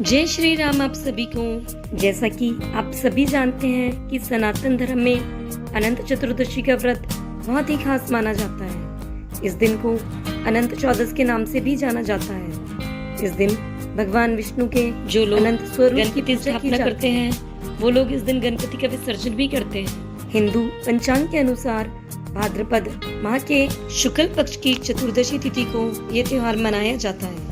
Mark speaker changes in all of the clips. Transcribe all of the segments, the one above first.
Speaker 1: जय श्री राम आप सभी को। जैसा कि आप सभी जानते हैं कि सनातन धर्म में अनंत चतुर्दशी का व्रत बहुत ही खास माना जाता है। इस दिन को अनंत चौदस के नाम से भी जाना जाता है। इस दिन भगवान विष्णु के जो लोग अनंत स्वरूप गणपति की स्थापना करते हैं वो लोग इस दिन गणपति का विसर्जन भी करते हैं। हिंदू पंचांग के अनुसार भाद्रपद माह के शुक्ल पक्ष की चतुर्दशी तिथि को ये त्योहार मनाया जाता है।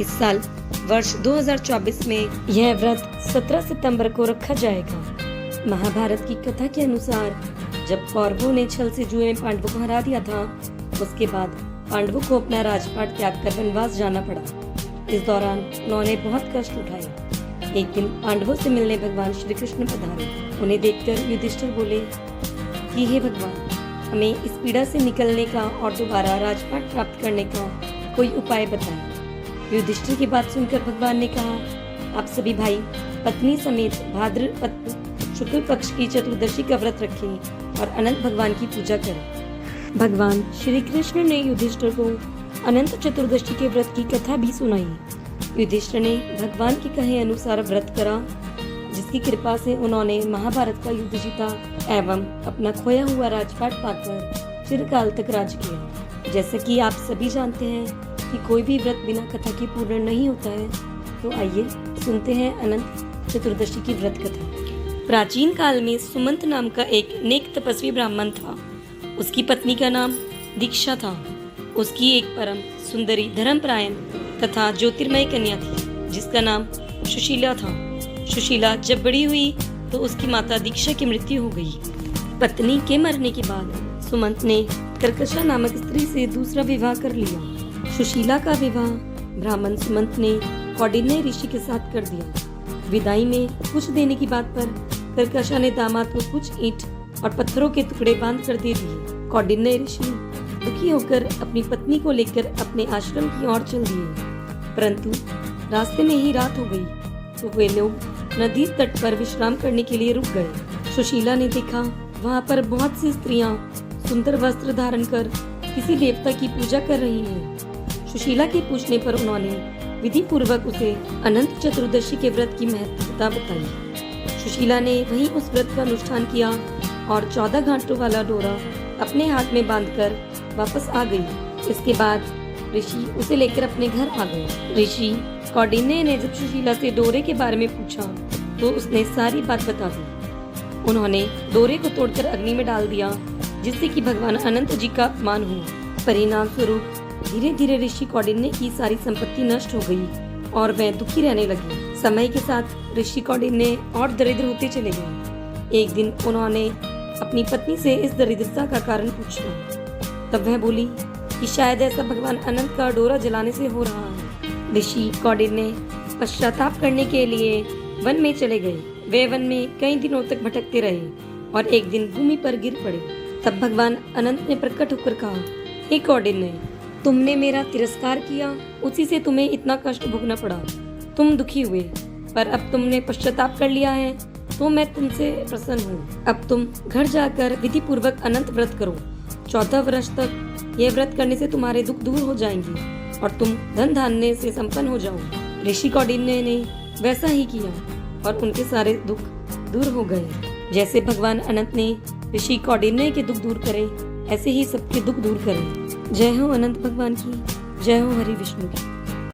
Speaker 1: इस साल वर्ष 2024 में यह व्रत 17 सितंबर को रखा जाएगा। महाभारत की कथा के अनुसार जब कौरवों ने छल से जुए में पांडवों को हरा दिया था, उसके बाद पांडवों को अपना राजपाट त्याग कर वनवास जाना पड़ा। इस दौरान उन्होंने बहुत कष्ट उठाए। एक दिन पांडवों से मिलने भगवान श्री कृष्ण पधारे। उन्हें देखकर युधिष्ठिर बोले कि हे भगवान, हमें इस पीड़ा से निकलने का और दोबारा राजपाट प्राप्त करने का कोई उपाय बताएं। युधिष्ठिर की बात सुनकर भगवान ने कहा, आप सभी भाई पत्नी समेत भाद्रपद शुक्ल पक्ष की चतुर्दशी का व्रत रखें और अनंत भगवान की पूजा करें। भगवान श्री कृष्ण ने युधिष्ठिर को अनंत चतुर्दशी के व्रत की कथा भी सुनाई। युधिष्ठिर ने भगवान के कहे अनुसार व्रत करा, जिसकी कृपा से उन्होंने महाभारत का युद्ध जीता एवं अपना खोया हुआ राजपाट पाकर चिरकाल तक राज किया। जैसा कि आप सभी जानते हैं कि कोई भी व्रत बिना कथा के पूर्ण नहीं होता है, तो आइए सुनते हैं अनंत चतुर्दशी की व्रत कथा। प्राचीन काल में सुमंत नाम का एक नेक तपस्वी ब्राह्मण था। उसकी पत्नी का नाम दीक्षा था। उसकी एक परम सुंदरी धर्मपरायण तथा ज्योतिर्मय कन्या थी, जिसका नाम सुशीला था। सुशीला जब बड़ी हुई तो उसकी माता दीक्षा की मृत्यु हो गई। पत्नी के मरने के बाद सुमंत ने कर्कशा नामक स्त्री से दूसरा विवाह कर लिया। सुशीला का विवाह ब्राह्मण सुमंत ने कौंडिन्य ऋषि के साथ कर दिया। विदाई में कुछ देने की बात पर कर्कशा ने दामाद को कुछ ईंट और पत्थरों के टुकड़े बांध कर दे दिए। कौंडिन्य ऋषि दुखी होकर अपनी पत्नी को लेकर अपने आश्रम की ओर चल दिए, परंतु रास्ते में ही रात हो गई तो वे लोग नदी तट पर विश्राम करने के लिए रुक गए। सुशीला ने देखा वहाँ पर बहुत सी स्त्रियां सुंदर वस्त्र धारण कर किसी देवता की पूजा कर रही हैं। सुशीला के पूछने पर उन्होंने विधि पूर्वक उसे अनंत चतुर्दशी के व्रत की महत्वता बताई। सुशीला ने वहीं उस व्रत का अनुष्ठान किया और 14 घाटों वाला डोरा अपने हाथ में बांधकर वापस आ गई। इसके बाद ऋषि उसे लेकर अपने घर आ गए। ऋषि कौंडिन्य ने जब सुशीला से डोरे के बारे में पूछा तो उसने सारी बात बता दी। उन्होंने डोरे को तोड़कर अग्नि में डाल दिया, जिससे कि भगवान अनंत जी का अपमान हुआ। परिणाम स्वरूप धीरे धीरे ऋषि कौंडिन्य की सारी संपत्ति नष्ट हो गई और वह दुखी रहने लगी। समय के साथ ऋषि कौंडिन्य और दरिद्र होते चले गए। एक दिन उन्होंने अपनी पत्नी से इस दरिद्रता का कारण पूछा। तब वह बोली कि शायद ऐसा भगवान अनंत का डोरा जलाने से हो रहा है। ऋषि कौंडिन्य पश्चाताप करने के लिए वन में चले गए। वे वन में कई दिनों तक भटकते रहे और एक दिन भूमि पर गिर पड़े। तब भगवान अनंत ने प्रकट होकर कहा, हे कौंडिन्य, तुमने मेरा तिरस्कार किया, उसी से तुम्हें इतना कष्ट भोगना पड़ा। तुम दुखी हुए, पर अब तुमने पश्चाताप कर लिया है तो मैं तुमसे प्रसन्न हूँ। अब तुम घर जाकर विधि पूर्वक अनंत व्रत करो। 14 वर्ष तक यह व्रत करने से तुम्हारे दुख दूर हो जाएंगे और तुम धन धान्य से संपन्न हो जाओ। ऋषि कौंडिन्य ने वैसा ही किया और उनके सारे दुख दूर हो गए। जैसे भगवान अनंत ने ऋषि कौंडिन्य के दुख दूर करे, ऐसे ही सबके दुख दूर करें। जय हो अनंत भगवान की, जय हो हरि विष्णु की।